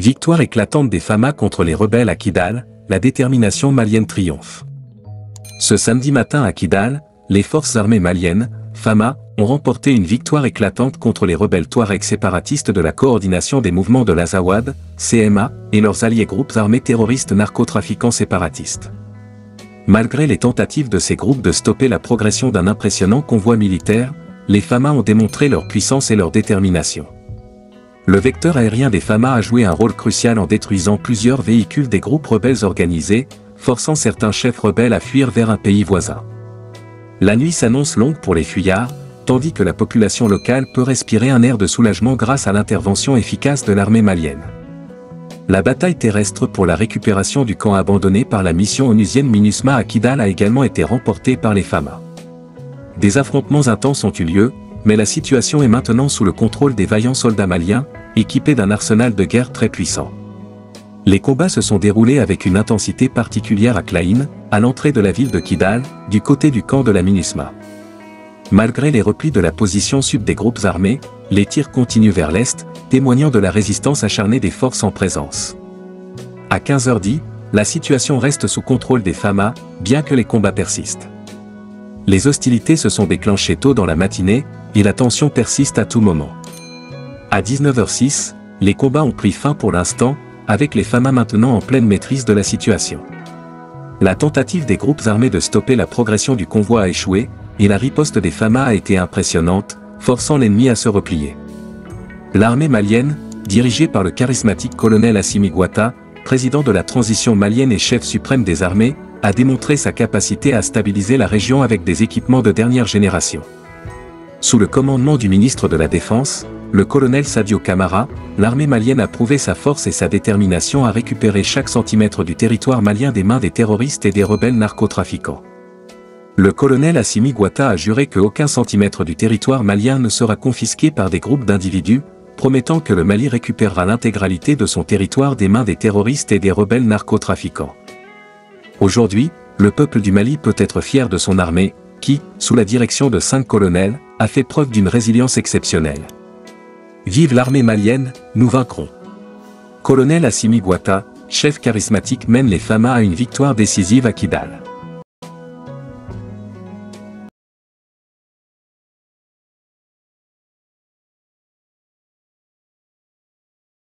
Victoire éclatante des FAMA contre les rebelles à Kidal, la détermination malienne triomphe. Ce samedi matin à Kidal, les forces armées maliennes, FAMA, ont remporté une victoire éclatante contre les rebelles Touaregs séparatistes de la coordination des mouvements de l'Azawad, CMA, et leurs alliés groupes armés terroristes narcotrafiquants séparatistes. Malgré les tentatives de ces groupes de stopper la progression d'un impressionnant convoi militaire, les FAMA ont démontré leur puissance et leur détermination. Le vecteur aérien des FAMA a joué un rôle crucial en détruisant plusieurs véhicules des groupes rebelles organisés, forçant certains chefs rebelles à fuir vers un pays voisin. La nuit s'annonce longue pour les fuyards, tandis que la population locale peut respirer un air de soulagement grâce à l'intervention efficace de l'armée malienne. La bataille terrestre pour la récupération du camp abandonné par la mission onusienne MINUSMA à Kidal a également été remportée par les FAMA. Des affrontements intenses ont eu lieu, mais la situation est maintenant sous le contrôle des vaillants soldats maliens, équipés d'un arsenal de guerre très puissant. Les combats se sont déroulés avec une intensité particulière à Klaïn, à l'entrée de la ville de Kidal, du côté du camp de la MINUSMA. Malgré les replis de la position sud des groupes armés, les tirs continuent vers l'est, témoignant de la résistance acharnée des forces en présence. À 15h10, la situation reste sous contrôle des FAMA, bien que les combats persistent. Les hostilités se sont déclenchées tôt dans la matinée, et la tension persiste à tout moment. À 19h06, les combats ont pris fin pour l'instant, avec les FAMA maintenant en pleine maîtrise de la situation. La tentative des groupes armés de stopper la progression du convoi a échoué, et la riposte des FAMA a été impressionnante, forçant l'ennemi à se replier. L'armée malienne, dirigée par le charismatique colonel Assimi Goïta, président de la transition malienne et chef suprême des armées, a démontré sa capacité à stabiliser la région avec des équipements de dernière génération. Sous le commandement du ministre de la Défense, le colonel Sadio Camara, l'armée malienne a prouvé sa force et sa détermination à récupérer chaque centimètre du territoire malien des mains des terroristes et des rebelles narcotrafiquants. Le colonel Assimi Goïta a juré qu'aucun centimètre du territoire malien ne sera confisqué par des groupes d'individus, promettant que le Mali récupérera l'intégralité de son territoire des mains des terroristes et des rebelles narcotrafiquants. Aujourd'hui, le peuple du Mali peut être fier de son armée, qui, sous la direction de 5 colonels, a fait preuve d'une résilience exceptionnelle. Vive l'armée malienne, nous vaincrons. Colonel Assimi Goïta, chef charismatique, mène les FAMA à une victoire décisive à Kidal.